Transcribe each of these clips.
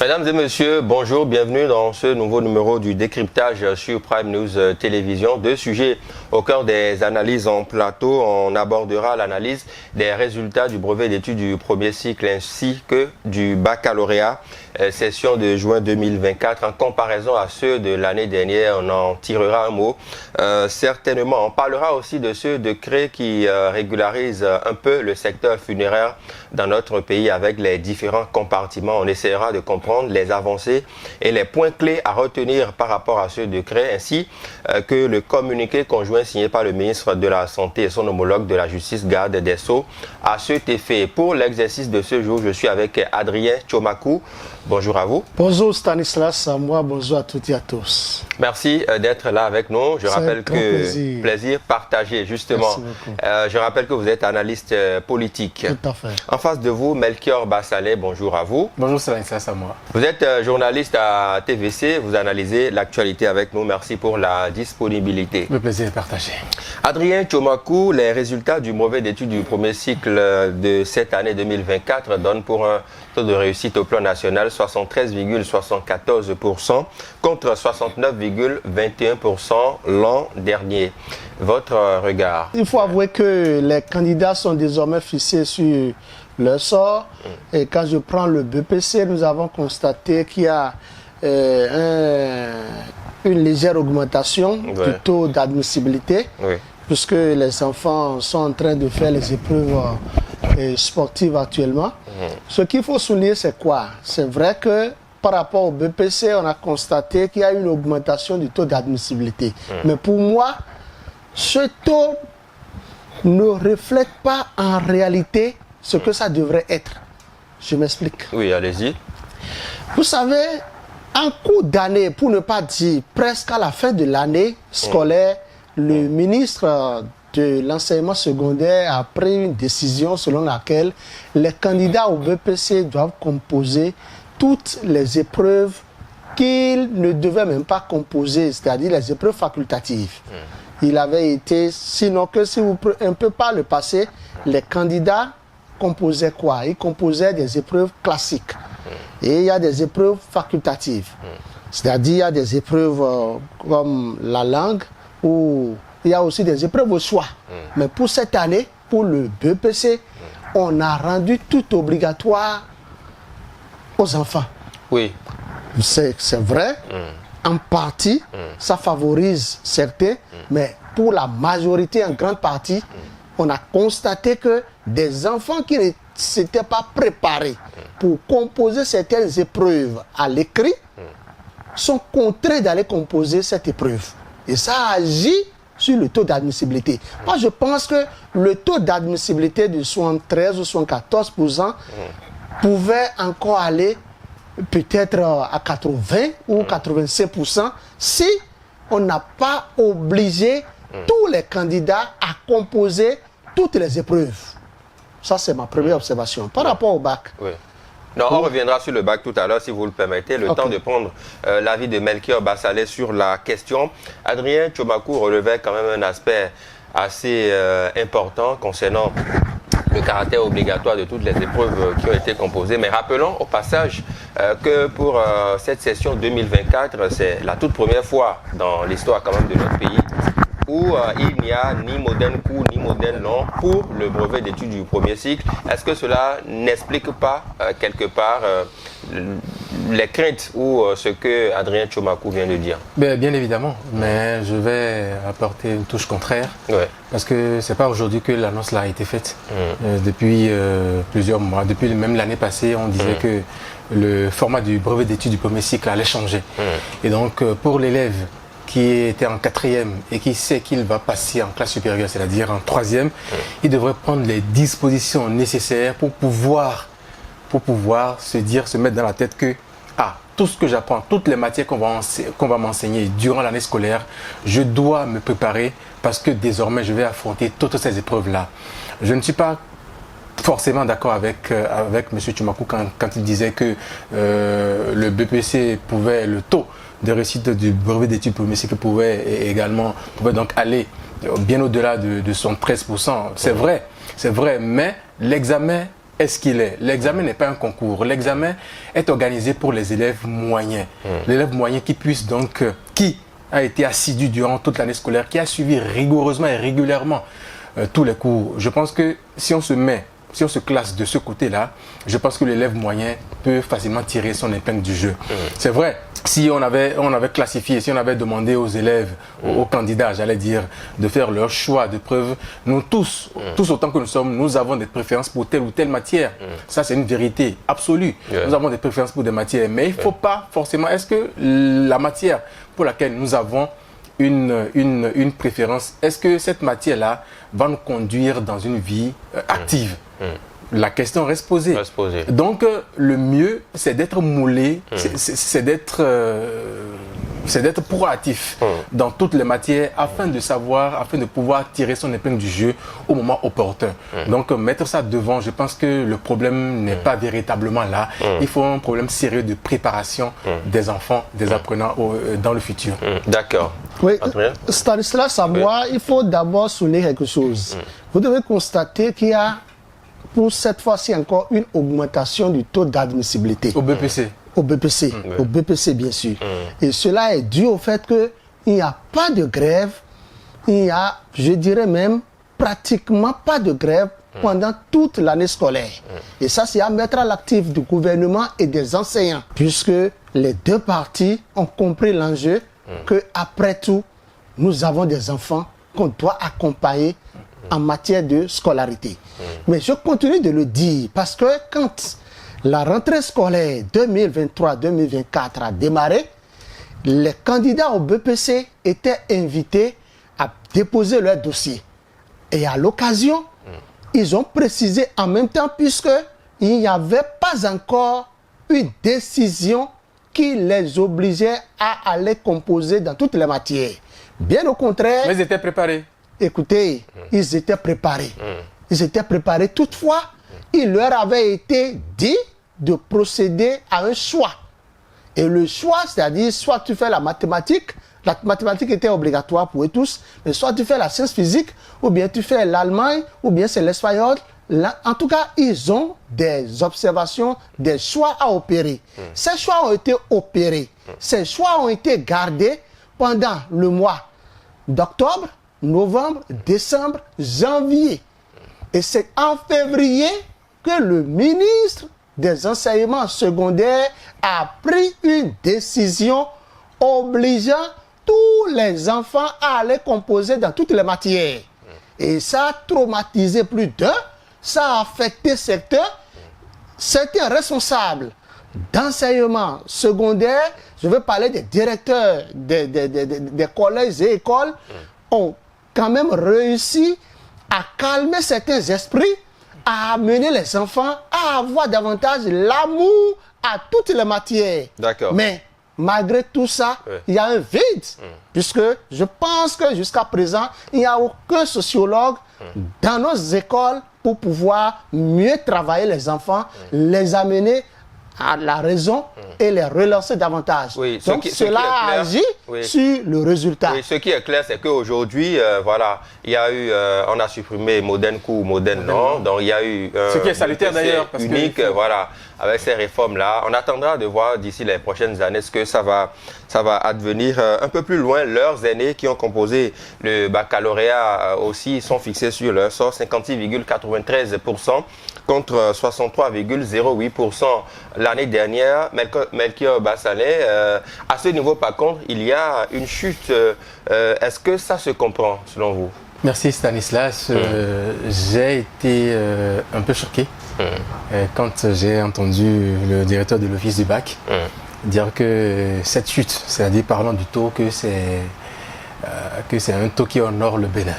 Mesdames et messieurs, bonjour, bienvenue dans ce nouveau numéro du décryptage sur Prime News Télévision. Deux sujets au cœur des analyses en plateau. On abordera l'analyse des résultats du brevet d'études du premier cycle ainsi que du baccalauréat, session de juin 2024. En comparaison à ceux de l'année dernière, on en tirera un mot. Certainement, on parlera aussi de ce décret qui régularise un peu le secteur funéraire dans notre pays avec les différents compartiments. On essaiera de comprendre les avancées et les points clés à retenir par rapport à ce décret, ainsi que le communiqué conjoint signé par le ministre de la Santé et son homologue de la Justice, garde des Sceaux, à cet effet. Pour l'exercice de ce jour, je suis avec Adrien Tchomakou. Bonjour à vous. Bonjour Stanislas, à moi, bonjour à toutes et à tous. Merci d'être là avec nous. Je rappelle que plaisir partagé, justement. Je rappelle que vous êtes analyste politique. Tout à fait. En face de vous, Melchior Bassalé, bonjour à vous. Bonjour Stanislas, à moi. Vous êtes journaliste à TVC, vous analysez l'actualité avec nous. Merci pour la disponibilité. Le plaisir est partagé. Adrien Tchomakou, les résultats du brevet d'études du premier cycle de cette année 2024 donnent pour un taux de réussite au plan national 73,74% contre 69,21% l'an dernier. Votre regard? Il faut avouer que les candidats sont désormais fixés sur leur sort. Et quand je prends le BPC, nous avons constaté qu'il y a une légère augmentation du taux d'admissibilité, puisque les enfants sont en train de faire les épreuves sportives actuellement. Ce qu'il faut souligner, c'est quoi? C'est vrai que par rapport au BPC, on a constaté qu'il y a une augmentation du taux d'admissibilité. Mais pour moi, ce taux ne reflète pas en réalité ce que ça devrait être. Je m'explique. Oui, allez-y. Vous savez, en cours d'année, pour ne pas dire presque à la fin de l'année scolaire, le ministre de l'enseignement secondaire a pris une décision selon laquelle les candidats au BPC doivent composer toutes les épreuves qu'ils ne devaient même pas composer, c'est-à-dire les épreuves facultatives. Il avait été, sinon que si vous prenez un peu par le passé, les candidats composaient quoi? Ils composaient des épreuves classiques. Et il y a des épreuves facultatives. C'est-à-dire il y a des épreuves comme la langue, ou il y a aussi des épreuves au choix. Mais pour cette année, pour le BPC, on a rendu tout obligatoire aux enfants. Oui. C'est vrai, en partie, ça favorise certains, mais pour la majorité, en grande partie, on a constaté que des enfants qui ne s'étaient pas préparés pour composer certaines épreuves à l'écrit sont contraints d'aller composer cette épreuve. Et ça agit sur le taux d'admissibilité. Moi, je pense que le taux d'admissibilité de 73 ou 74% pouvait encore aller peut-être à 80 ou 85% si on n'a pas obligé tous les candidats à composer toutes les épreuves. Ça, c'est ma première observation. Par rapport au bac. Oui. Non, on reviendra sur le bac tout à l'heure, si vous le permettez. Le temps de prendre l'avis de Melchior Bassalé sur la question. Adrien Tchomakou relevait quand même un aspect assez important concernant le caractère obligatoire de toutes les épreuves qui ont été composées. Mais rappelons au passage que pour cette session 2024, c'est la toute première fois dans l'histoire quand même de notre pays où il n'y a ni modèle court ni modèle long pour le brevet d'études du premier cycle. Est-ce que cela n'explique pas quelque part les craintes ou ce que Adrien Tchomakou vient de dire? Bien évidemment, mais je vais apporter une touche contraire, parce que ce n'est pas aujourd'hui que l'annonce a été faite. Depuis plusieurs mois, depuis même l'année passée, on disait que le format du brevet d'études du premier cycle allait changer. Et donc pour l'élève qui était en 4e et qui sait qu'il va passer en classe supérieure, c'est-à-dire en 3e, il devrait prendre les dispositions nécessaires pour pouvoir se mettre dans la tête que tout ce que j'apprends, toutes les matières qu'on va m'enseigner durant l'année scolaire, je dois me préparer parce que désormais je vais affronter toutes ces épreuves-là. Je ne suis pas forcément d'accord avec M. Tchomakou quand il disait que le BPC pouvait, le taux de réussite du brevet d'études premier cycle pouvait donc aller bien au-delà de son 13%. C'est vrai, mais l'examen est-ce qu'il est. L'examen n'est pas un concours. L'examen est organisé pour les élèves moyens. L'élève moyen qui puisse donc, qui a été assidu durant toute l'année scolaire, qui a suivi rigoureusement et régulièrement tous les cours. Je pense que si on se classe de ce côté-là, je pense que l'élève moyen peut facilement tirer son épingle du jeu. C'est vrai, si on avait classifié, si on avait demandé aux élèves, aux candidats, j'allais dire, de faire leur choix de preuve, nous tous autant que nous sommes, nous avons des préférences pour telle ou telle matière. Ça, c'est une vérité absolue. Nous avons des préférences pour des matières, mais il ne faut pas forcément... Est-ce que la matière pour laquelle nous avons une préférence, est-ce que cette matière-là va nous conduire dans une vie active? La question reste posée. Donc, le mieux, c'est d'être moulé, c'est d'être proactif dans toutes les matières afin de pouvoir tirer son épingle du jeu au moment opportun. Donc, mettre ça devant, je pense que le problème n'est pas véritablement là. Il faut un problème sérieux de préparation des enfants, des apprenants dans le futur. D'accord. Oui, Stanislas, à moi, il faut d'abord souligner quelque chose. Vous devez constater qu'il y a pour cette fois-ci encore une augmentation du taux d'admissibilité. Au BPC. Au BPC bien sûr. Et cela est dû au fait qu'il n'y a pas de grève, il y a, je dirais même, pratiquement pas de grève pendant toute l'année scolaire. Et ça, c'est à mettre à l'actif du gouvernement et des enseignants, puisque les deux parties ont compris l'enjeu qu'après tout, nous avons des enfants qu'on doit accompagner en matière de scolarité. Mais je continue de le dire parce que quand la rentrée scolaire 2023-2024 a démarré, les candidats au BPC étaient invités à déposer leur dossier. Et à l'occasion, ils ont précisé en même temps, puisqu'il n'y avait pas encore une décision qui les obligeait à aller composer dans toutes les matières. Bien au contraire... Mais ils étaient préparés. Écoutez, ils étaient préparés. Ils étaient préparés. Toutefois, il leur avait été dit de procéder à un choix. Et le choix, c'est-à-dire, soit tu fais la mathématique était obligatoire pour eux tous, mais soit tu fais la science physique, ou bien tu fais l'Allemagne, ou bien c'est l'espagnol. En tout cas, ils ont des observations, des choix à opérer. Ces choix ont été opérés. Ces choix ont été gardés pendant le mois d'octobre, novembre, décembre, janvier. Et c'est en février que le ministre des enseignements secondaires a pris une décision obligeant tous les enfants à aller composer dans toutes les matières. Et ça a traumatisé plus d'un, ça a affecté certains responsables d'enseignement secondaire, je veux parler des directeurs des collèges et écoles, ont quand même réussi à calmer certains esprits, à amener les enfants à avoir davantage l'amour à toutes les matières. D'accord. Mais malgré tout ça, il y a un vide, puisque je pense que jusqu'à présent, il n'y a aucun sociologue dans nos écoles pour pouvoir mieux travailler les enfants, les amener à la raison et les relancer davantage. Donc cela agit sur le résultat. Oui, ce qui est clair, c'est qu'aujourd'hui, voilà, il y a eu, on a supprimé Modène Cours, Modène Non, donc il y a eu ce qui est salutaire d'ailleurs, unique, voilà, avec ces réformes-là. On attendra de voir d'ici les prochaines années ce que ça va advenir. Un peu plus loin, leurs aînés qui ont composé le baccalauréat aussi sont fixés sur leur sort, 56,93% contre 63,08% l'année dernière. Melchior Bassalet, à ce niveau par contre, il y a une chute. Est-ce que ça se comprend selon vous? Merci Stanislas. J'ai été un peu choqué quand j'ai entendu le directeur de l'office du bac dire que cette chute, c'est-à-dire parlant du taux, que c'est un taux qui honore le Bénin.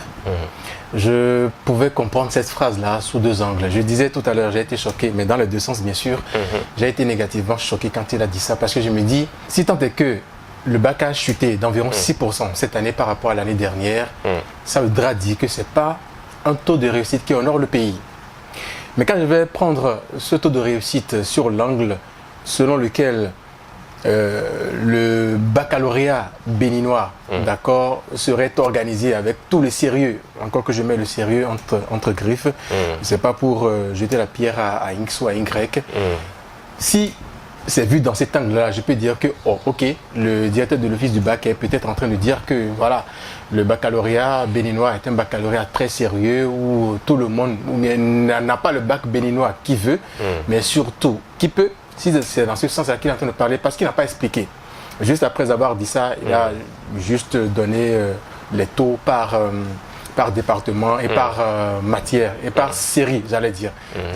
Je pouvais comprendre cette phrase-là sous deux angles. Je disais tout à l'heure, j'ai été choqué, mais dans les deux sens, bien sûr. J'ai été négativement choqué quand il a dit ça, parce que je me dis, si tant est que le bac a chuté d'environ 6% cette année par rapport à l'année dernière, ça voudra dire que ce n'est pas un taux de réussite qui honore le pays. Mais quand je vais prendre ce taux de réussite sur l'angle selon lequel le baccalauréat béninois, d'accord, serait organisé avec tout le sérieux, encore que je mets le sérieux entre griffes, c'est pas pour jeter la pierre à X ou à Y. Si c'est vu dans cet angle-là, je peux dire que, oh, ok, le directeur de l'office du bac est peut-être en train de dire que, voilà, le baccalauréat béninois est un baccalauréat très sérieux où tout le monde n'a pas le bac béninois qui veut, mais surtout qui peut. Si c'est dans ce sens-là qu'il est en train de parler, parce qu'il n'a pas expliqué. Juste après avoir dit ça, il a juste donné les taux par département et par matière et par série, j'allais dire.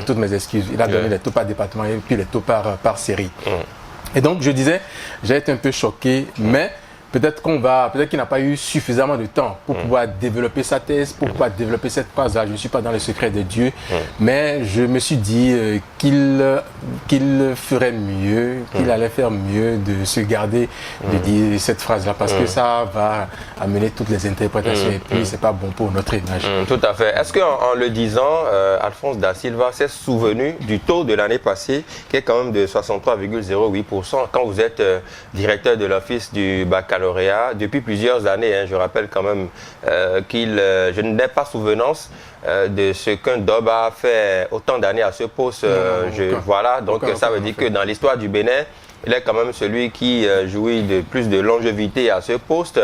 Toutes mes excuses. Il a donné les taux par département et puis les taux par série. Et donc, je disais, j'ai été un peu choqué, mais peut-être qu'il n'a pas eu suffisamment de temps pour pouvoir développer sa thèse, pour pouvoir développer cette phrase-là. Je ne suis pas dans le secret de Dieu, mais je me suis dit qu'il ferait mieux, qu'il allait faire mieux de se garder de dire cette phrase-là, parce que ça va amener toutes les interprétations et puis c'est pas bon pour notre image. Tout à fait. Est-ce qu'en le disant, Alphonse Da Silva s'est souvenu du taux de l'année passée, qui est quand même de 63,08%, quand vous êtes directeur de l'office du baccalauréat depuis plusieurs années, hein, je rappelle quand même je n'ai pas souvenance de ce qu'un DOB a fait autant d'années à ce poste. Voilà, donc ça veut dire que dans l'histoire du Bénin, il est quand même celui qui jouit de plus de longévité à ce poste.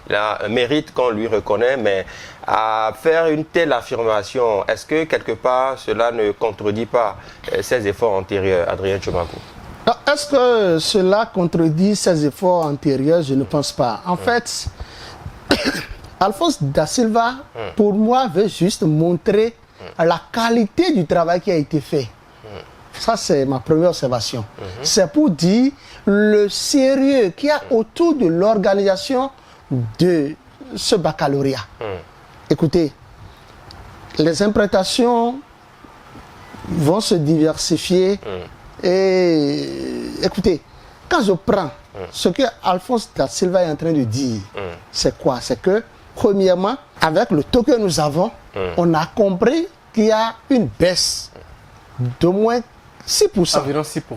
Il a un mérite qu'on lui reconnaît, mais à faire une telle affirmation, est-ce que quelque part cela ne contredit pas ses efforts antérieurs, Adrien Tchomakou? Est-ce que cela contredit ses efforts antérieurs? Je ne pense pas. En fait, Alphonse Da Silva, pour moi, veut juste montrer la qualité du travail qui a été fait. Ça, c'est ma première observation. C'est pour dire le sérieux qu'il y a autour de l'organisation de ce baccalauréat. Écoutez, les interprétations vont se diversifier. Et écoutez, quand je prends ce que Alphonse Da Silva est en train de dire, c'est quoi? C'est que, premièrement, avec le taux que nous avons, on a compris qu'il y a une baisse d'au moins 6%.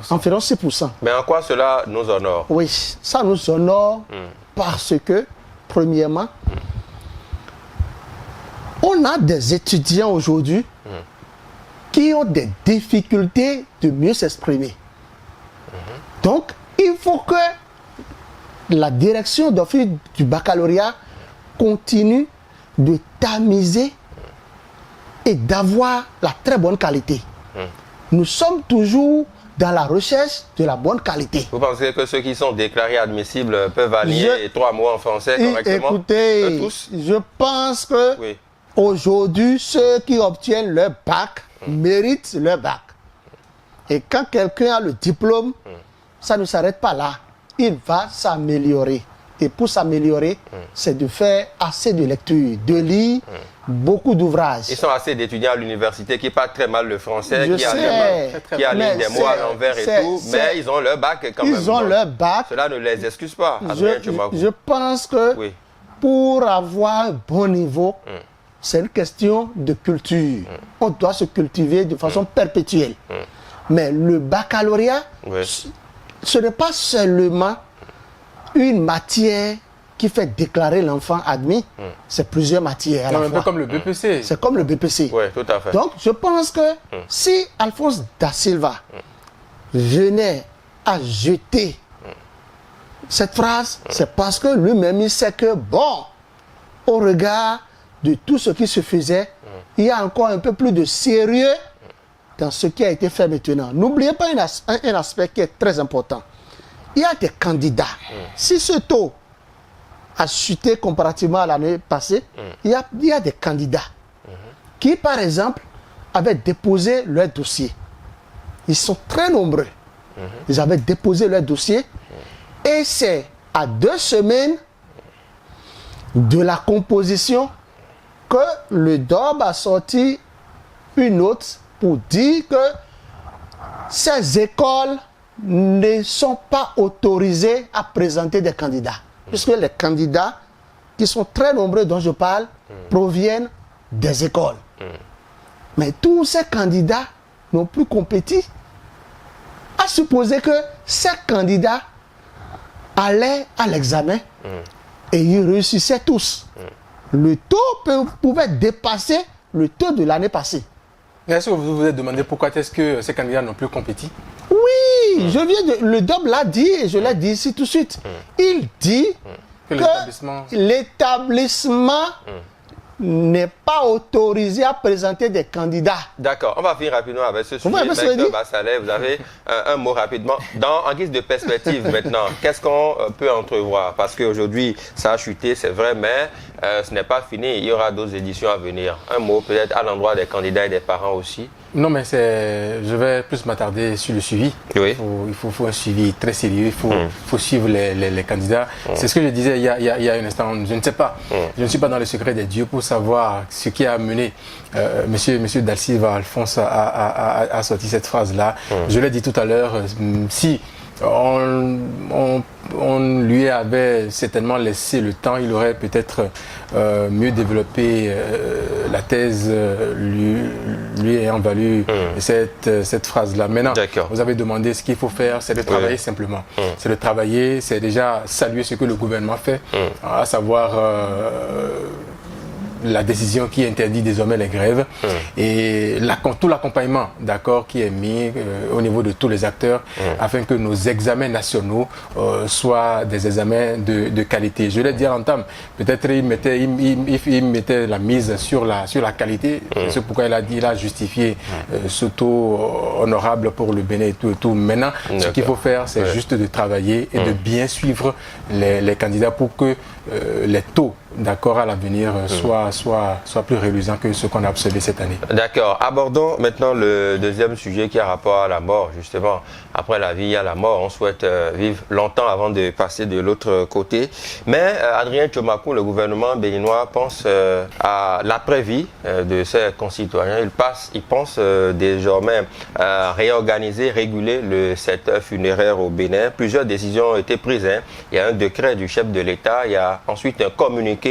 Environ 6%. Mais en quoi cela nous honore? Oui, ça nous honore parce que, premièrement, on a des étudiants aujourd'hui qui ont des difficultés de mieux s'exprimer. Donc, il faut que la direction d'office du baccalauréat continue de tamiser et d'avoir la très bonne qualité. Nous sommes toujours dans la recherche de la bonne qualité. Vous pensez que ceux qui sont déclarés admissibles peuvent aligner 3 mots en français correctement? Écoutez, je pense que aujourd'hui, ceux qui obtiennent leur bac méritent leur bac. Et quand quelqu'un a le diplôme, ça ne s'arrête pas là. Il va s'améliorer. Et pour s'améliorer, c'est de faire assez de lecture, de lire beaucoup d'ouvrages. Ils sont assez d'étudiants à l'université qui parlent très mal le français, qui alignent des mots à l'envers et tout, mais ils ont leur bac quand même. Ils ont leur bac. Cela ne les excuse pas. Je pense que pour avoir un bon niveau, c'est une question de culture. On doit se cultiver de façon perpétuelle. Mais le baccalauréat, ce n'est pas seulement une matière qui fait déclarer l'enfant admis, c'est plusieurs matières à la fois. Un peu comme le BPC. C'est comme le BPC. Oui, tout à fait. Donc, je pense que si Alphonse Da Silva venait à jeter cette phrase, c'est parce que lui-même, il sait que, bon, au regard de tout ce qui se faisait, il y a encore un peu plus de sérieux dans ce qui a été fait maintenant. N'oubliez pas un aspect qui est très important. Il y a des candidats. Si ce taux a chuté comparativement à l'année passée, il y a des candidats qui, par exemple, avaient déposé leur dossier. Ils sont très nombreux. Ils avaient déposé leur dossier et c'est à 2 semaines de la composition que le DOB a sorti une note pour dire que ces écoles ne sont pas autorisées à présenter des candidats. Puisque les candidats, qui sont très nombreux dont je parle, proviennent des écoles. Mais tous ces candidats n'ont plus compétit. À supposer que ces candidats allaient à l'examen et ils réussissaient tous. Le taux pouvait dépasser le taux de l'année passée. Est-ce que vous vous êtes demandé pourquoi est-ce que ces candidats n'ont plus compétit? Oui, le DOB l'a dit et je l'ai dit ici tout de suite. Il dit que l'établissement n'est pas autorisé à présenter des candidats. D'accord, on va finir rapidement avec ce sujet. Maître Bassaleh, vous avez un mot rapidement. En guise de perspective maintenant, qu'est-ce qu'on peut entrevoir? Parce qu'aujourd'hui, ça a chuté, c'est vrai, mais ce n'est pas fini. Il y aura d'autres éditions à venir. Un mot peut-être à l'endroit des candidats et des parents aussi. Non, mais je vais plus m'attarder sur le suivi. Oui. Il faut un suivi très sérieux. Il faut suivre les candidats. C'est ce que je disais il y a un instant. Je ne sais pas. Je ne suis pas dans le secret des dieux pour savoir ce qui a amené Monsieur Da Silva Alphonse à sortir cette phrase-là. Je l'ai dit tout à l'heure. Si on lui avait certainement laissé le temps, il aurait peut-être mieux développé la thèse lui ayant valu cette phrase-là. Maintenant, vous avez demandé ce qu'il faut faire, c'est de travailler simplement. C'est de travailler, c'est déjà saluer ce que le gouvernement fait, à savoir la décision qui interdit désormais les grèves et tout l'accompagnement qui est mis au niveau de tous les acteurs afin que nos examens nationaux soient des examens de qualité. Je l'ai dit à l'entame, peut-être il mettait la mise sur la qualité, c'est pourquoi il a justifié ce taux honorable pour le Bénin et tout. Maintenant, ce qu'il faut faire, c'est juste de travailler et de bien suivre les candidats pour que les taux à l'avenir soient plus reluisants que ce qu'on a observé cette année. D'accord. Abordons maintenant le deuxième sujet qui a rapport à la mort, justement. Après la vie, il y a la mort. On souhaite vivre longtemps avant de passer de l'autre côté. Mais Adrien Tchomakou, le gouvernement béninois, pense à l'après-vie de ses concitoyens. Il pense désormais réorganiser, réguler le secteur funéraire au Bénin. Plusieurs décisions ont été prises. Il y a un décret du chef de l'État. Il y a ensuite un communiqué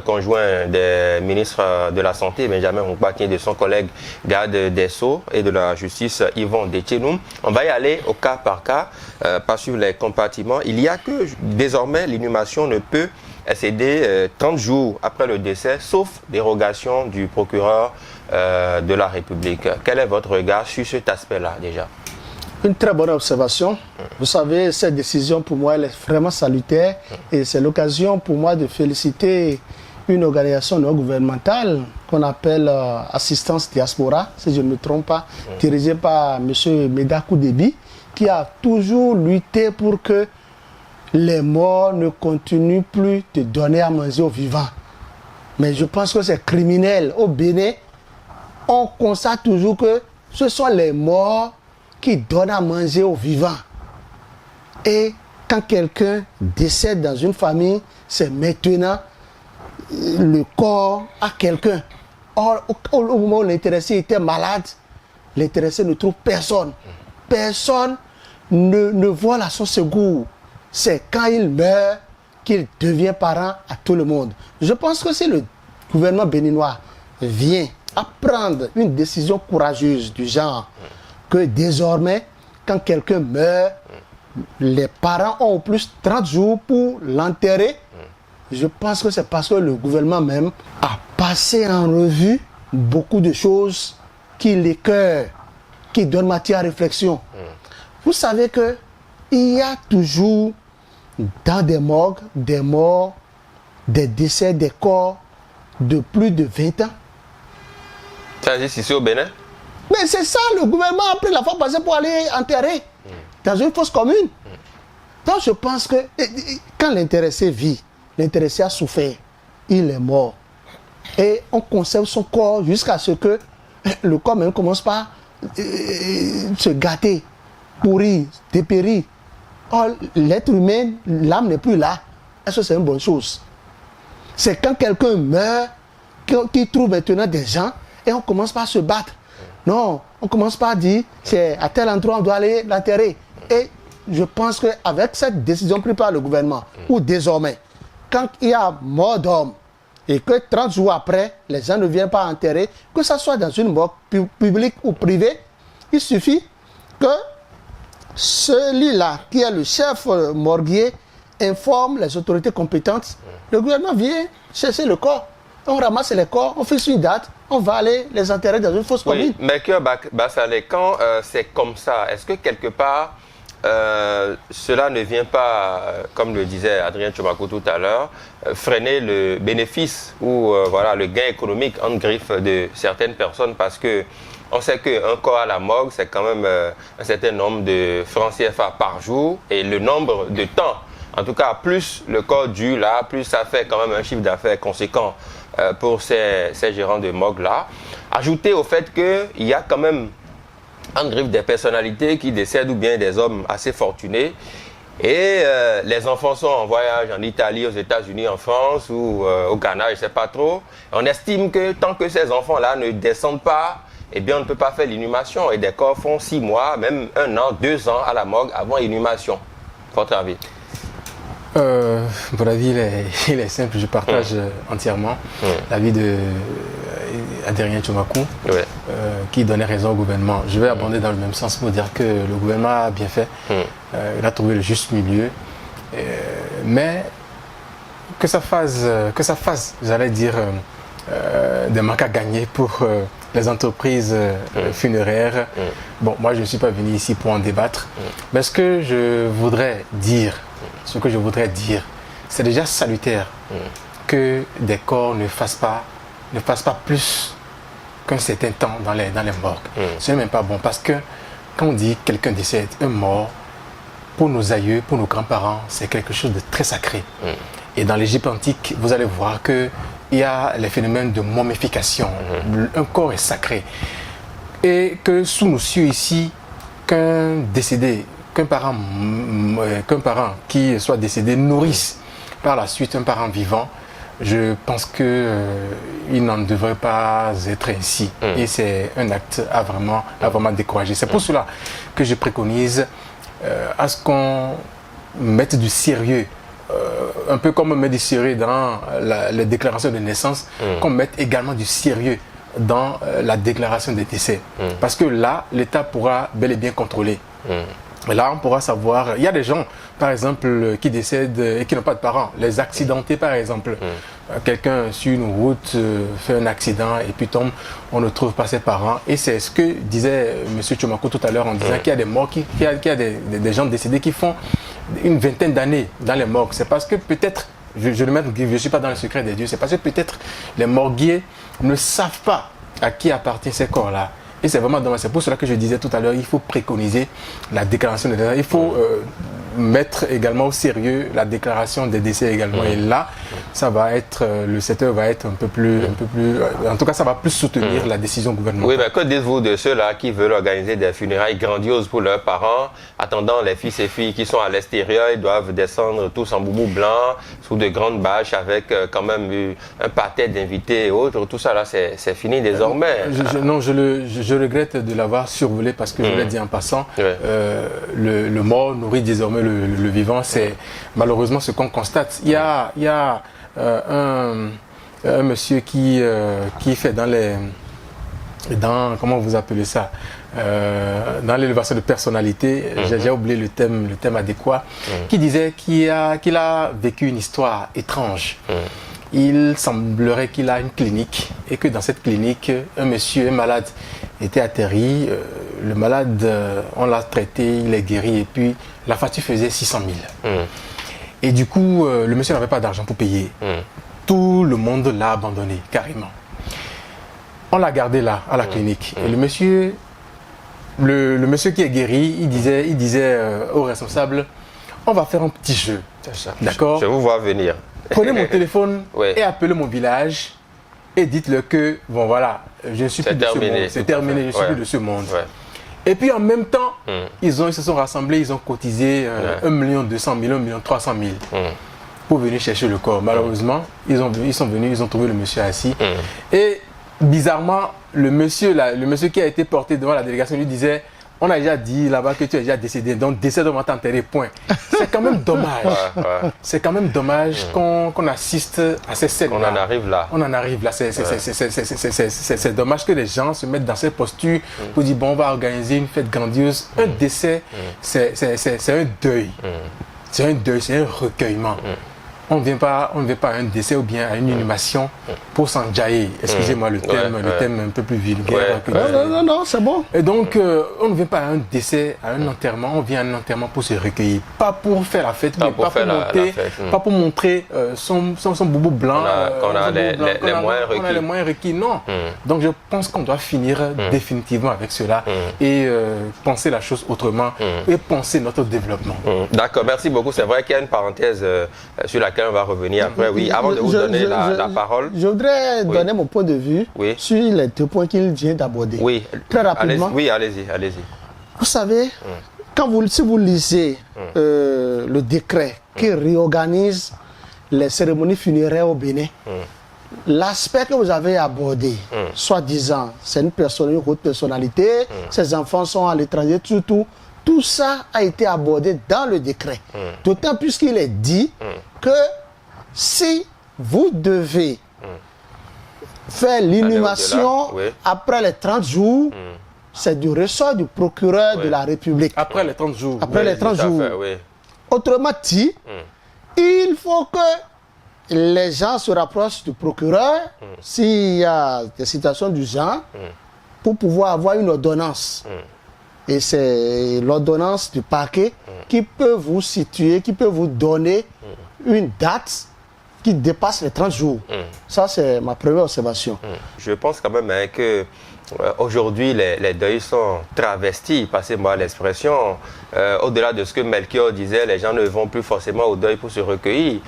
conjoint des ministres de la Santé, Benjamin Moukbaki, et de son collègue garde des Sceaux et de la Justice, Yvon Detchenoum. On va y aller au cas par cas, pas suivre les compartiments. Il y a que désormais l'inhumation ne peut excéder 30 jours après le décès, sauf dérogation du procureur de la République. Quel est votre regard sur cet aspect-là déjà? Une très bonne observation. Vous savez, cette décision pour moi elle est vraiment salutaire et c'est l'occasion pour moi de féliciter une organisation non gouvernementale qu'on appelle Assistance Diaspora, si je ne me trompe pas, dirigée par M. Medakou Déby, qui a toujours lutté pour que les morts ne continuent plus de donner à manger aux vivants. Mais je pense que c'est criminel. Au Bénin, on constate toujours que ce sont les morts qui donnent à manger aux vivants. Et quand quelqu'un décède dans une famille, c'est maintenant le corps à quelqu'un. Or, au moment où l'intéressé était malade, l'intéressé ne trouve personne. Personne ne voit la son secours. C'est quand il meurt qu'il devient parent à tout le monde. Je pense que si le gouvernement béninois vient à prendre une décision courageuse du genre, que désormais, quand quelqu'un meurt, les parents ont au plus 30 jours pour l'enterrer. Je pense que c'est parce que le gouvernement même a passé en revue beaucoup de choses qui l'écœurent, qui donnent matière à réflexion. Vous savez qu'il y a toujours dans des morgues, des morts, des décès, des corps de plus de 20 ans. Ça existe ici au Bénin? Mais c'est ça, le gouvernement a pris la fois passée pour aller enterrer dans une fosse commune. Donc je pense que quand l'intéressé vit, l'intéressé a souffert, il est mort. Et on conserve son corps jusqu'à ce que le corps même commence par se gâter, pourrir, dépérir. Or, l'être humain, l'âme n'est plus là. Est-ce que c'est une bonne chose? C'est quand quelqu'un meurt qu'il trouve maintenant des gens et on commence par se battre. Non, on commence par dire, c'est à tel endroit on doit aller l'enterrer. Et je pense qu'avec cette décision prise par le gouvernement, ou désormais, quand il y a mort d'homme, et que 30 jours après, les gens ne viennent pas enterrer, que ce soit dans une morgue publique ou privée, il suffit que celui-là, qui est le chef morguier, informe les autorités compétentes. Le gouvernement vient chercher le corps. On ramasse les corps, on fixe une date, on va aller les enterrer dans une fosse commune. Mais que Bassalé, quand c'est comme ça, est-ce que quelque part, cela ne vient pas, comme le disait Adrien Tchoumakou tout à l'heure, freiner le bénéfice ou voilà, le gain économique en griffe de certaines personnes, parce que on sait qu'un corps à la morgue, c'est quand même un certain nombre de francs CFA par jour, et le nombre de temps, en tout cas, plus le corps dure là, plus ça fait quand même un chiffre d'affaires conséquent pour ces gérants de morgue là. Ajouter au fait qu'il y a quand même en griffe des personnalités qui décèdent, ou bien des hommes assez fortunés, et les enfants sont en voyage en Italie, aux États-Unis, en France ou au Ghana, je ne sais pas trop. On estime que tant que ces enfants-là ne descendent pas, eh bien on ne peut pas faire l'inhumation, et des corps font 6 mois, même 1 an, 2 ans à la morgue avant inhumation. Votre avis? Mon avis, il est simple, je partage entièrement l'avis de Adrien Tchoumakou, qui donnait raison au gouvernement. Je vais abonder dans le même sens pour dire que le gouvernement a bien fait, il a trouvé le juste milieu, mais que ça fasse, j'allais dire, des manques à gagner pour les entreprises funéraires. Bon, moi je ne suis pas venu ici pour en débattre, mais ce que je voudrais dire, c'est déjà salutaire que des corps ne fassent pas plus qu'un certain temps dans les morgues. Ce n'est même pas bon, parce que quand on dit quelqu'un décède, un mort, pour nos aïeux, pour nos grands-parents, c'est quelque chose de très sacré. Et dans l'Égypte antique, vous allez voir qu'il y a les phénomènes de momification. Un corps est sacré. Et que sous nos cieux ici, qu'un parent qui soit décédé nourrisse par la suite un parent vivant, je pense qu'il n'en devrait pas être ainsi. Et c'est un acte à vraiment décourager. C'est pour cela que je préconise à ce qu'on mette du sérieux, un peu comme on met du sérieux dans les déclarations de naissance, qu'on mette également du sérieux dans la déclaration des décès. Parce que là, l'État pourra bel et bien contrôler. Et là, on pourra savoir. Il y a des gens, par exemple, qui décèdent et qui n'ont pas de parents. Les accidentés, par exemple. Quelqu'un sur une route fait un accident et puis tombe, on ne trouve pas ses parents. Et c'est ce que disait M. Tchoumakou tout à l'heure en disant qu'il y a des morts, qu'il y a des gens décédés qui font une vingtaine d'années dans les morgues. C'est parce que peut-être, je ne suis pas dans le secret des dieux, c'est parce que peut-être les morguiers ne savent pas à qui appartient ces corps-là. Et c'est vraiment dommage. C'est pour cela que je disais tout à l'heure, il faut préconiser la déclaration des décès. Il faut mettre également au sérieux la déclaration des décès également. Et là, ça va être, le secteur va être un peu plus, en tout cas, ça va plus soutenir la décision gouvernementale. Oui, mais que dites-vous de ceux-là qui veulent organiser des funérailles grandioses pour leurs parents, attendant les fils et filles qui sont à l'extérieur, ils doivent descendre tous en boubou blanc, sous de grandes bâches, avec quand même un pâté d'invités et autres. Tout ça, là, c'est fini désormais. Je regrette de l'avoir survolé parce que je l'ai dit en passant, le mort nourrit désormais le vivant. C'est malheureusement ce qu'on constate. Il y a un monsieur qui fait comment vous appelez ça, dans l'élévation de personnalité, j'ai oublié le thème adéquat, qui disait qu'il a vécu une histoire étrange. Il semblerait qu'il a une clinique et que dans cette clinique, un malade était atterri. Le malade, on l'a traité, il est guéri et puis la facture faisait 600 000. Et du coup, le monsieur n'avait pas d'argent pour payer. Tout le monde l'a abandonné, carrément. On l'a gardé là, à la clinique. Et le monsieur qui est guéri, il disait au responsable, on va faire un petit jeu. D'accord ? Je vous vois venir. Prenez mon téléphone et appelez mon village et dites-le que, bon voilà, je ne suis plus de ce monde. C'est terminé, je ne suis plus de ce monde. Et puis en même temps, ils se sont rassemblés, ils ont cotisé 1 200 000, 1 300 000 pour venir chercher le corps. Malheureusement, ils sont venus, ils ont trouvé le monsieur assis. Et bizarrement, le monsieur qui a été porté devant la délégation lui disait, on a déjà dit là-bas que tu es déjà décédé, donc décède, on va t'enterrer, point. C'est quand même dommage. C'est quand même dommage qu'on assiste à ces scènes. On en arrive là. On en arrive là. C'est dommage que les gens se mettent dans cette posture pour dire, bon, on va organiser une fête grandiose. Un décès, c'est un deuil. c'est un deuil, c'est un recueillement. On ne vient pas à un décès ou bien à une inhumation pour s'enjailler. Excusez-moi le thème un peu plus vulgaire. Non, c'est bon. Et donc, on ne vient pas à un décès, à un enterrement, on vient à un enterrement pour se recueillir. Pas pour faire la fête, mais pas pour montrer son boubou blanc. Qu'on a les moyens requis. Non. Donc, je pense qu'on doit finir définitivement avec cela et penser la chose autrement et penser notre développement. D'accord, merci beaucoup. C'est vrai qu'il y a une parenthèse sur laquelle on va revenir après. Oui, avant de vous donner la parole. Je voudrais donner mon point de vue sur les 2 points qu'il vient d'aborder. Oui, très rapidement. Oui, allez-y. Vous savez, si vous lisez le décret qui réorganise les cérémonies funéraires au Bénin, l'aspect que vous avez abordé, soi-disant, c'est une haute personnalité, ses enfants sont à l'étranger, tout ça a été abordé dans le décret. D'autant plus qu'il est dit que si vous devez faire l'inhumation après les 30 jours, c'est du ressort du procureur de la République. Après les 30 jours. Après les 30 jours. Autrement dit, il faut que les gens se rapprochent du procureur s'il y a des situations du genre pour pouvoir avoir une ordonnance. Et c'est l'ordonnance du parquet qui peut vous situer, qui peut vous donner une date qui dépasse les 30 jours. Ça, c'est ma première observation. Je pense quand même que aujourd'hui, les deuils sont travestis, passez-moi l'expression. Au-delà de ce que Melchior disait, les gens ne vont plus forcément au deuil pour se recueillir.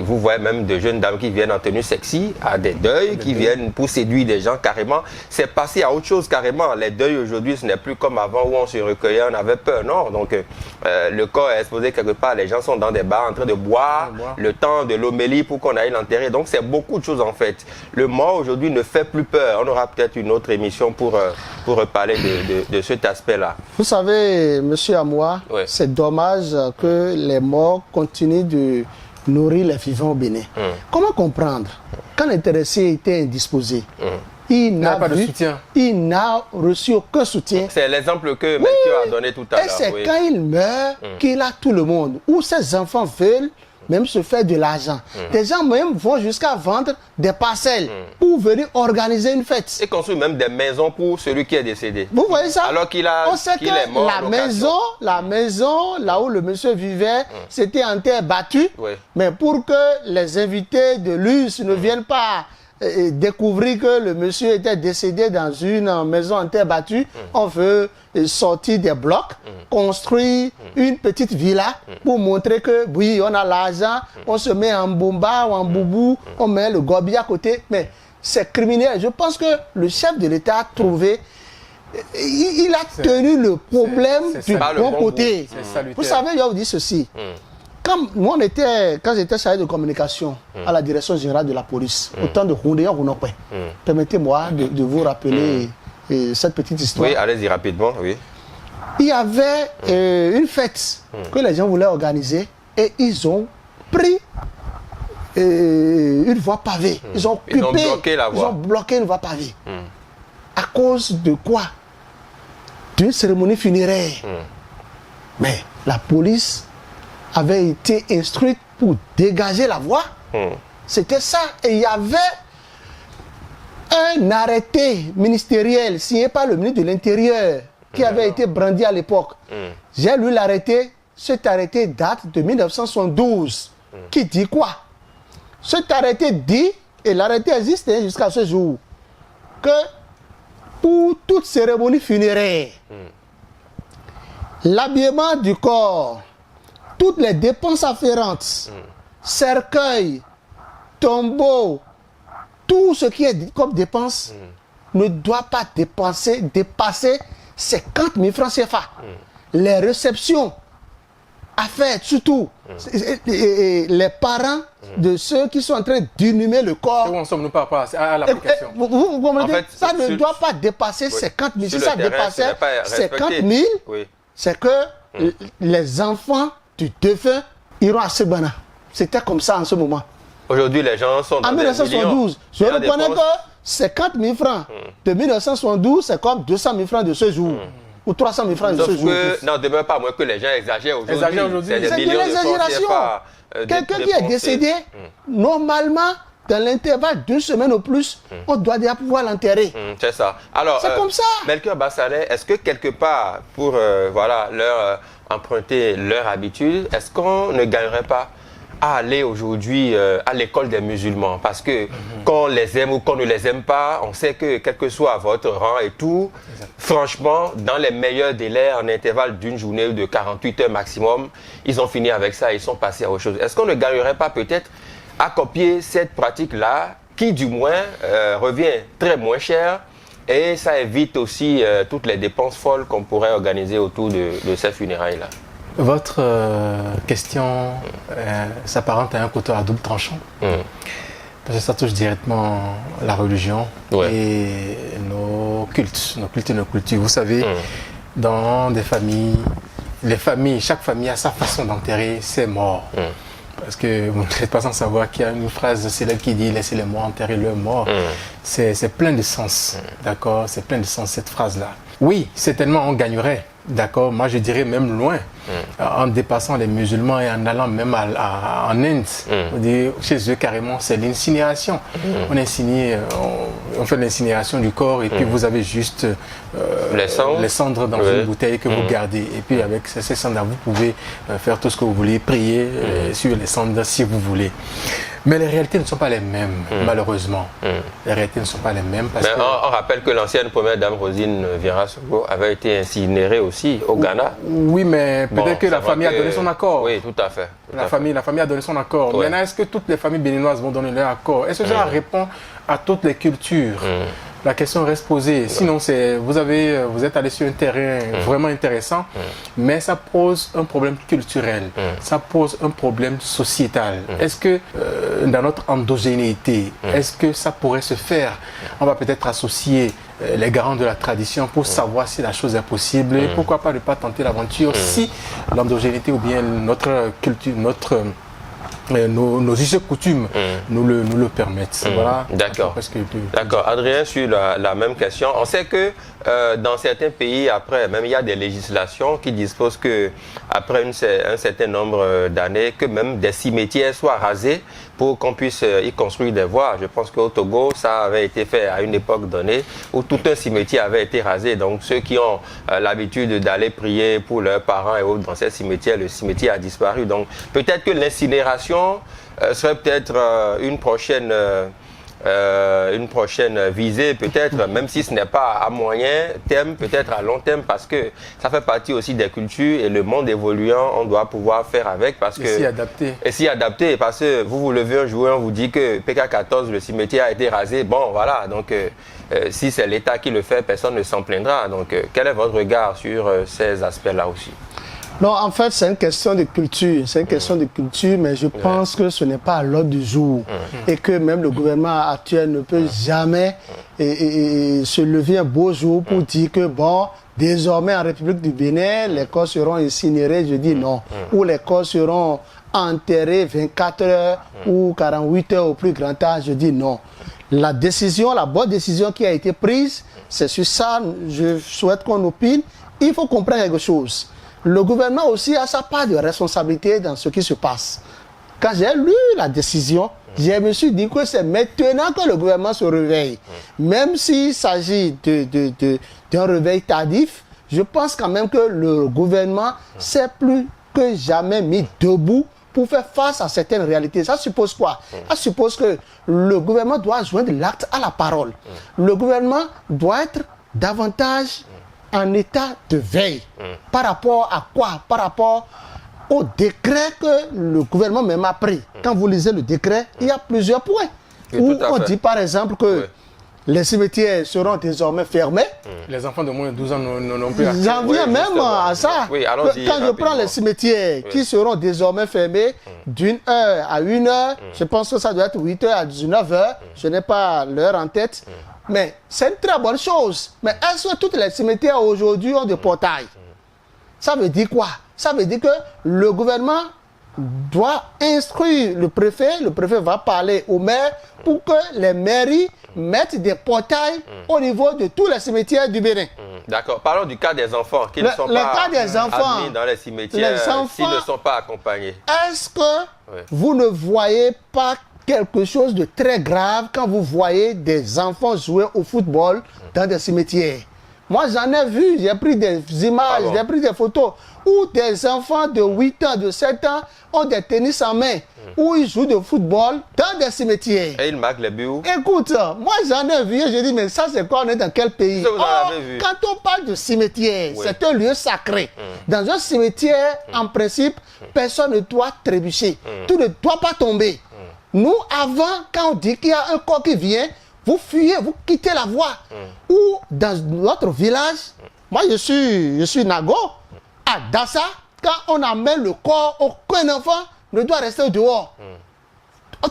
Vous voyez même de jeunes dames qui viennent en tenue sexy à des deuils, qui viennent pour séduire des gens carrément. C'est passé à autre chose carrément. Les deuils aujourd'hui, ce n'est plus comme avant où on se recueillait, on avait peur. Non, donc le corps est exposé quelque part. Les gens sont dans des bars en train de boire le temps de l'homélie pour qu'on aille l'enterrer. Donc c'est beaucoup de choses en fait. Le mort aujourd'hui ne fait plus peur. On aura peut-être une autre émission pour parler de cet aspect-là. Vous savez, monsieur Amoua, c'est dommage que les morts continuent de nourrir les vivants au Bénin. Comment comprendre? Quand l'intéressé était indisposé, il n'a reçu aucun soutien. C'est l'exemple que Melchior a donné tout à l'heure. Et c'est quand il meurt qu'il a tout le monde. Où ses enfants veulent même se faire de l'argent. Des gens même vont jusqu'à vendre des parcelles pour venir organiser une fête. Et construire même des maisons pour celui qui est décédé. Vous voyez ça? Alors qu'il est mort. La maison, là où le monsieur vivait, c'était en terre battue. Mais pour que les invités de l'US ne viennent pas découvrir que le monsieur était décédé dans une maison en terre battue, on veut sortir des blocs, construire une petite villa pour montrer que oui, on a l'argent, on se met en bomba ou en boubou, on met le gobi à côté, mais c'est criminel. Je pense que le chef de l'État a trouvé, il a tenu le problème du bon côté. Vous savez, je vais vous dire ceci. Quand j'étais chargé de communication à la direction générale de la police, au temps de Roundéon Rounopé, permettez-moi de vous rappeler cette petite histoire. Oui, allez-y rapidement, oui. Il y avait une fête que les gens voulaient organiser et ils ont pris une voie pavée. Ils ont bloqué la voie. Ils ont bloqué une voie pavée. À cause de quoi? D'une cérémonie funéraire. Mais la police avait été instruite pour dégager la voie. C'était ça. Et il y avait un arrêté ministériel signé par le ministre de l'Intérieur qui avait été brandi à l'époque. J'ai lu l'arrêté. Cet arrêté date de 1972. Qui dit quoi? Cet arrêté dit, et l'arrêté existe jusqu'à ce jour, que pour toute cérémonie funéraire, l'habillement du corps, toutes les dépenses afférentes, cercueil, tombeau, tout ce qui est comme dépense ne doit pas dépasser 50 000 francs CFA. Les réceptions à faire, surtout les parents de ceux qui sont en train d'inhumer le corps. Où en sommes-nous par rapport à l'application? Vous comprenez? En fait, ça ne doit pas dépasser 50 000. Si ça dépassait 50 000, c'est que les enfants du défunt iront à Sebana. C'était comme ça en ce moment. Aujourd'hui, les gens sont dans en 1972, je reconnais que 50 000 francs de 1972, c'est comme 200 000 francs de ce jour. ou 300 000 francs de ce jour. Non, demeure pas moins que les gens exagèrent aujourd'hui. C'est de l'exagération. Quelqu'un qui est décédé, normalement, dans l'intervalle d'une semaine au plus, on doit déjà pouvoir l'enterrer. C'est ça. Alors, c'est comme ça. Melchior Bassalet, est-ce que quelque part, pour leur emprunter leur habitude, est-ce qu'on ne gagnerait pas à aller aujourd'hui à l'école des musulmans? Parce que qu'on les aime ou qu'on ne les aime pas, on sait que quel que soit votre rang et tout, franchement, dans les meilleurs délais, en intervalle d'une journée ou de 48 heures maximum, ils ont fini avec ça, ils sont passés à autre chose. Est-ce qu'on ne gagnerait pas peut-être à copier cette pratique-là, qui du moins revient très moins cher, et ça évite aussi toutes les dépenses folles qu'on pourrait organiser autour de ces funérailles-là? Votre question s'apparente à un couteau à double tranchant. Parce que ça touche directement la religion et nos cultes et nos cultures. Vous savez, dans des familles, chaque famille a sa façon d'enterrer ses morts. Parce que vous n'êtes pas sans savoir qu'il y a une phrase célèbre qui dit « laissez les morts enterrer leurs morts ». C'est plein de sens, d'accord? C'est plein de sens cette phrase-là. Oui, certainement on gagnerait, d'accord? Moi je dirais même loin, en dépassant les musulmans et en allant même en Inde. Chez eux carrément c'est l'incinération. On fait l'incinération du corps et puis vous avez juste les cendres dans une bouteille que vous gardez. Et puis avec ces cendres, vous pouvez faire tout ce que vous voulez, prier sur les cendres si vous voulez. Mais les réalités ne sont pas les mêmes, malheureusement. Les réalités ne sont pas les mêmes parce que... On rappelle que l'ancienne première dame Rosine Vira-Soglo avait été incinérée aussi au Ghana. Oui, mais peut-être que la famille a donné son accord. Oui, tout à fait. La famille a donné son accord. Maintenant, est-ce que toutes les familles béninoises vont donner leur accord? Est-ce que ça répond à toutes les cultures? La question reste posée. Sinon, vous êtes allé sur un terrain vraiment intéressant, mais ça pose un problème culturel, ça pose un problème sociétal. Est-ce que dans notre endogénéité, est-ce que ça pourrait se faire? On va peut-être associer les garants de la tradition pour savoir si la chose est possible et pourquoi pas ne pas tenter l'aventure si l'endogénéité ou bien notre culture, nos us et coutumes nous le permettent. Voilà. D'accord. D'accord. Adrien, sur la même question, on sait que dans certains pays, après, même il y a des législations qui disposent que après un certain nombre d'années, que même des cimetières soient rasés pour qu'on puisse y construire des voies. Je pense qu'au Togo, ça avait été fait à une époque donnée où tout un cimetière avait été rasé. Donc ceux qui ont l'habitude d'aller prier pour leurs parents et autres dans ces cimetières, le cimetière a disparu. Donc peut-être que l'incinération serait peut-être une prochaine visée, peut-être, même si ce n'est pas à moyen terme, peut-être à long terme, parce que ça fait partie aussi des cultures et le monde évoluant, on doit pouvoir faire avec. Parce que, et s'y adapter. Parce que vous levez un jour, on vous dit que PK14, le cimetière a été rasé. Bon, voilà. Donc, si c'est l'État qui le fait, personne ne s'en plaindra. Donc, quel est votre regard sur ces aspects-là aussi? Non, en fait, c'est une question de culture. C'est une question de culture, mais je pense que ce n'est pas à l'ordre du jour. Et que même le gouvernement actuel ne peut jamais se lever un beau jour pour dire que, bon, désormais en République du Bénin, les corps seront incinérés. Je dis non. Ou les corps seront enterrés 24 heures ou 48 heures au plus grand âge. Je dis non. La bonne décision qui a été prise, c'est sur ça, je souhaite qu'on opine. Il faut comprendre quelque chose. Le gouvernement aussi a sa part de responsabilité dans ce qui se passe. Quand j'ai lu la décision, je me suis dit que c'est maintenant que le gouvernement se réveille. Même s'il s'agit d'un réveil tardif, je pense quand même que le gouvernement s'est plus que jamais mis debout pour faire face à certaines réalités. Ça suppose quoi? Ça suppose que le gouvernement doit joindre l'acte à la parole. Le gouvernement doit être davantage en état de veille. Par rapport à quoi? Par rapport au décret que le gouvernement même a pris. Quand vous lisez le décret, il y a plusieurs points. Où on dit par exemple que les cimetières seront désormais fermés. Les enfants de moins de 12 ans n'ont plus accès. J'en viens même à ça. Quand je prends les cimetières qui seront désormais fermés d'1 heure à 1 heure, je pense que ça doit être 8 heures à 19 heures. Je n'ai pas l'heure en tête. Mais c'est une très bonne chose. Mais est-ce que toutes les cimetières aujourd'hui ont des portails? Ça veut dire quoi? Ça veut dire que le gouvernement doit instruire le préfet va parler au maire pour que les mairies mettent des portails au niveau de tous les cimetières du Bénin. D'accord. Parlons du cas des enfants qui ne sont pas admis dans les cimetières s'ils ne sont pas accompagnés. Est-ce que vous ne voyez pas quelque chose de très grave quand vous voyez des enfants jouer au football dans des cimetières? Moi, j'en ai vu, j'ai pris des images, j'ai pris des photos où des enfants de 8 ans, de 7 ans ont des tennis en main, où ils jouent de football dans des cimetières. Et ils marquent les buts. Écoute, moi j'en ai vu et je dis, mais ça c'est quoi, on est dans quel pays? Vous en avez vu. Quand on parle de cimetière, c'est un lieu sacré. Dans un cimetière, en principe, personne ne doit trébucher. Tout ne doit pas tomber. Nous, avant, quand on dit qu'il y a un corps qui vient, vous fuyez, vous quittez la voie. Ou dans notre village, moi je suis Nago, à Dassa, quand on amène le corps, aucun enfant ne doit rester dehors.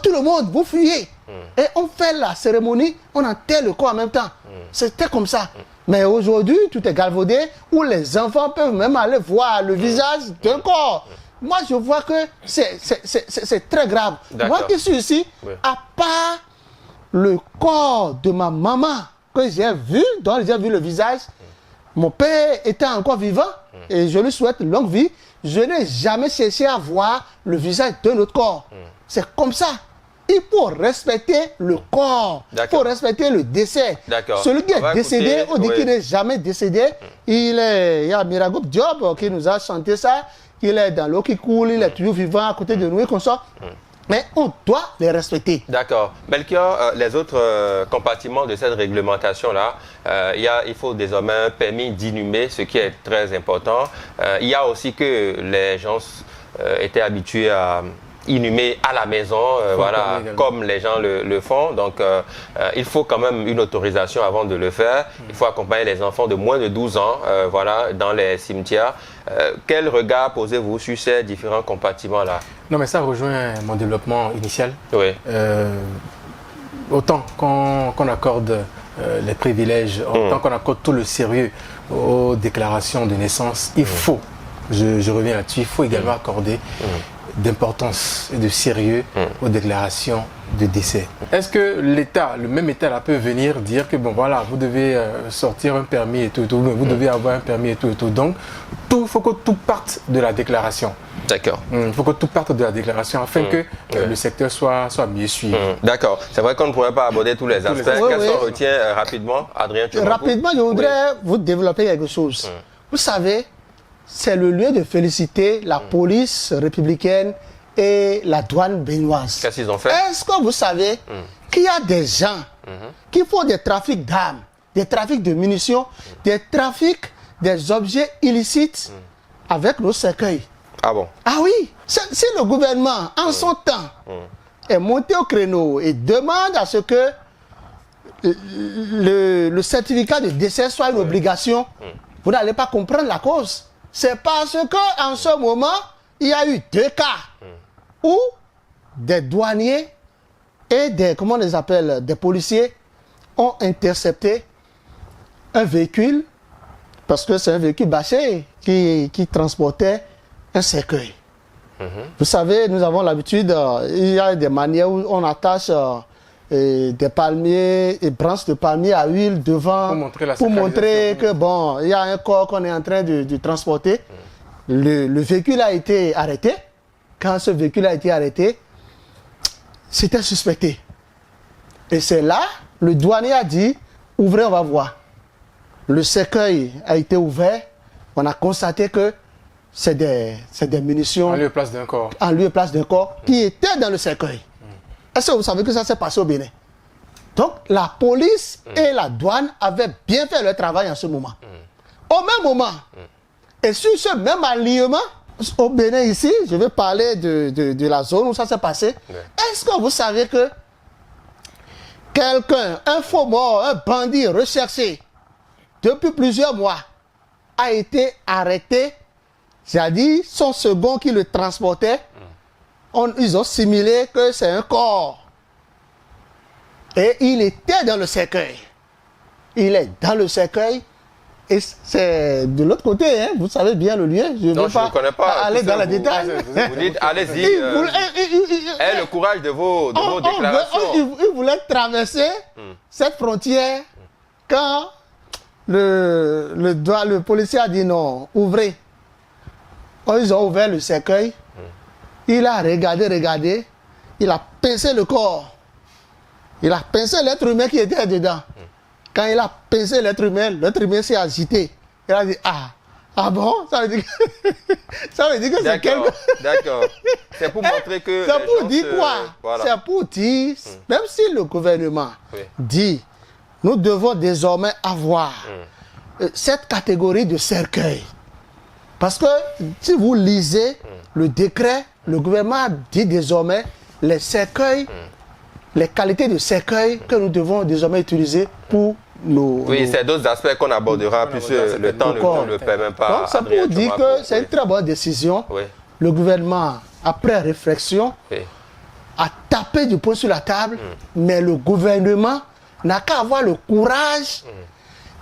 Tout le monde, vous fuyez. Et on fait la cérémonie, on enterre le corps en même temps. C'était comme ça. Mais aujourd'hui, tout est galvaudé, où les enfants peuvent même aller voir le visage d'un corps. Moi, je vois que c'est très grave. Moi qui suis ici, à part le corps de ma maman que j'ai vu, dont j'ai vu le visage, mon père était encore vivant et je lui souhaite longue vie. Je n'ai jamais cherché à voir le visage d'un autre corps. C'est comme ça. Il faut respecter le corps. Il faut respecter le décès. Celui qui est décédé, on dit qu'il n'est jamais décédé. Il y a Mirago Diop qui nous a chanté ça. Il est dans l'eau qui coule, il est toujours vivant à côté de nous et comme ça. Mais on doit les respecter. D'accord. Melchior, les autres compartiments de cette réglementation-là, il faut désormais un permis d'inhumer, ce qui est très important. Il y a aussi que les gens étaient habitués à inhumer à la maison, voilà, comme les gens le font. Donc, il faut quand même une autorisation avant de le faire. Il faut accompagner les enfants de moins de 12 ans voilà, dans les cimetières. Quel regard posez-vous sur ces différents compartiments-là? Non, mais ça rejoint mon développement initial. Oui. Autant qu'on accorde les privilèges, autant qu'on accorde tout le sérieux aux déclarations de naissance, il faut, je reviens là-dessus, il faut également accorder d'importance et de sérieux aux déclarations de décès. Est-ce que l'État, le même État là, peut venir dire que bon voilà, vous devez sortir un permis et tout, vous devez avoir un permis et tout. Donc, il faut que tout parte de la déclaration. D'accord. Il faut que tout parte de la déclaration afin que le secteur soit mieux suivi. D'accord. C'est vrai qu'on ne pourrait pas aborder tous les aspects. Qu'est-ce qu'on retient rapidement, Adrien? Rapidement, je voudrais vous développer quelque chose. Vous savez, c'est le lieu de féliciter la police républicaine et la douane béninoise. Qu'est-ce qu'ils ont fait? Est-ce que vous savez qu'il y a des gens qui font des trafics d'armes, des trafics de munitions, des trafics des objets illicites avec nos cercueils? Ah bon? Ah oui. Si le gouvernement, en son temps, est monté au créneau et demande à ce que le certificat de décès soit une obligation, vous n'allez pas comprendre la cause. C'est parce qu'en ce moment, il y a eu 2 cas où des douaniers et des, comment on les appelle, des policiers ont intercepté un véhicule, parce que c'est un véhicule bâché qui transportait un cercueil. Vous savez, nous avons l'habitude, il y a des manières où on attache des palmiers, des branches de palmiers à huile devant pour montrer que bon, il y a un corps qu'on est en train de transporter. Le véhicule a été arrêté. Quand ce véhicule a été arrêté, c'était suspecté. Et c'est là, le douanier a dit, ouvrez, on va voir. Le cercueil a été ouvert. On a constaté que c'est des munitions. En lieu et place d'un corps. En lieu et place d'un corps qui était dans le cercueil. Est-ce que vous savez que ça s'est passé au Bénin? Donc, la police et la douane avaient bien fait leur travail en ce moment. Au même moment, et sur ce même alignement, au Bénin ici, je vais parler de la zone où ça s'est passé. Est-ce que vous savez que quelqu'un, un faux mort, un bandit recherché depuis plusieurs mois, a été arrêté? C'est-à-dire, son second qui le transportait, ils ont simulé que c'est un corps. Et il était dans le cercueil. Il est dans le cercueil. Et c'est de l'autre côté, hein, vous savez bien le lieu. Je ne connais pas aller dans les détails. Vous dites, allez-y. Ayez le courage de vos déclarations. Il voulait traverser cette frontière quand le policier a dit non, ouvrez. Ils ont ouvert le cercueil. Il a regardé. Il a pincé le corps. Il a pincé l'être humain qui était dedans. Quand il a pincé l'être humain s'est agité. Il a dit, ah bon? Ça veut dire que, c'est quelque... D'accord. C'est pour montrer que... C'est pour dire quoi? Voilà. C'est pour dire, même si le gouvernement dit, nous devons désormais avoir cette catégorie de cercueil. Parce que si vous lisez le décret, le gouvernement dit désormais les cercueils, les qualités de cercueil que nous devons désormais utiliser pour nos... Oui, c'est d'autres aspects qu'on abordera, puisque le temps ne le permet pas. Donc, c'est pour dire que c'est une très bonne décision. Oui. Le gouvernement, après réflexion, a tapé du poing sur la table, mais le gouvernement n'a qu'à avoir le courage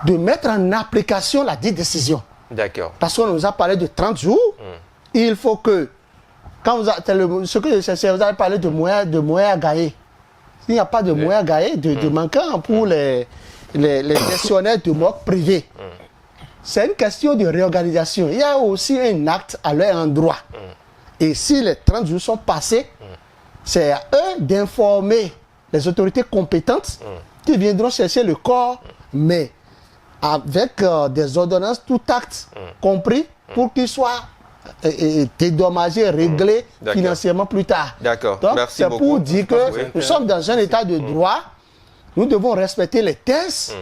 de mettre en application la dite décision. D'accord. Parce qu'on nous a parlé de 30 jours, il faut que, quand ce que je cherchais, vous avez parlé de moyens à gagner. S'il n'y a pas de moyens à gagner, de manquant pour les gestionnaires de morgue privés, c'est une question de réorganisation. Il y a aussi un acte à leur endroit. Et si les 30 jours sont passés, c'est à eux d'informer les autorités compétentes qui viendront chercher le corps, mais avec des ordonnances, tout acte compris, pour qu'il soit dédommagé, réglé financièrement plus tard. D'accord. Donc, c'est pour dire que nous sommes dans un état de droit, nous devons respecter les textes.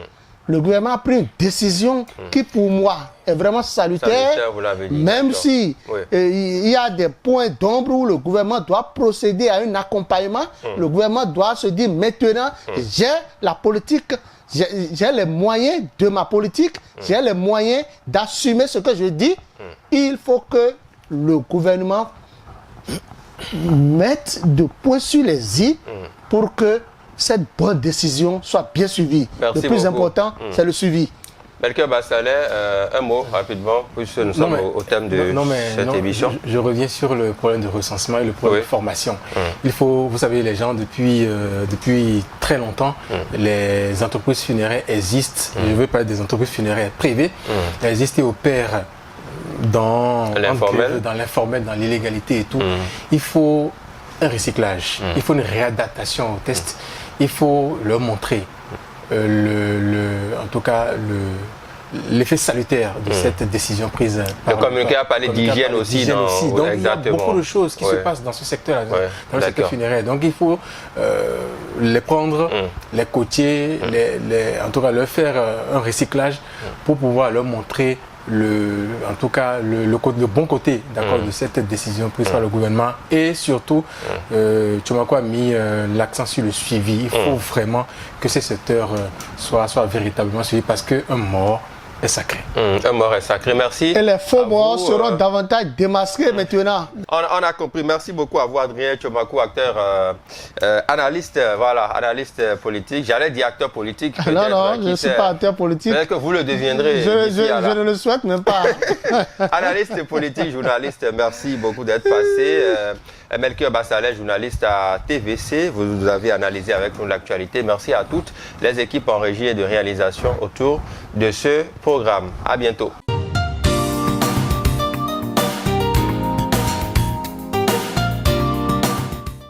Le gouvernement a pris une décision qui, pour moi, est vraiment salutaire, vous l'avez dit, même si il y a des points d'ombre où le gouvernement doit procéder à un accompagnement. Le gouvernement doit se dire maintenant, j'ai la politique, j'ai les moyens de ma politique, j'ai les moyens d'assumer ce que je dis. Il faut que le gouvernement mette de points sur les i pour que cette bonne décision soit bien suivie. Merci le plus beaucoup. important, c'est le suivi. Melchior Bassalet, un mot rapidement, puisque nous sommes au thème de cette émission. Je reviens sur le problème de recensement et le problème de formation. Il faut, vous savez, les gens, depuis très longtemps, les entreprises funéraires existent. Je veux parler des entreprises funéraires privées. Elles existent et opèrent dans l'informel, dans l'illégalité et tout. Il faut un recyclage, il faut une réadaptation au test. Il faut leur montrer en tout cas l'effet salutaire de cette décision prise. Le communiqué a parlé d'hygiène aussi. Donc il y a beaucoup de choses qui se passent dans ce secteur, dans le secteur funéraire. Donc il faut les prendre, les coacher, en tout cas leur faire un recyclage pour pouvoir leur montrer en tout cas le bon côté de cette décision prise par le gouvernement. Et surtout Tchomakou a mis l'accent sur le suivi. Il faut vraiment que ces secteurs soient véritablement suivis, parce qu'un mort est sacré. Un mort est sacré, merci. Et les faux morts seront davantage démasqués maintenant. On a compris. Merci beaucoup à vous, Adrien Tchomakou, acteur, analyste, analyste politique. J'allais dire acteur politique. Non, je ne suis pas acteur politique. Peut-être que vous le deviendrez. Je ne le souhaite même pas. Analyste politique, journaliste, merci beaucoup d'être passé. Melchior Bassalet, journaliste à TVC, vous avez analysé avec nous l'actualité. Merci à toutes les équipes en régie et de réalisation autour de ce programme. À bientôt.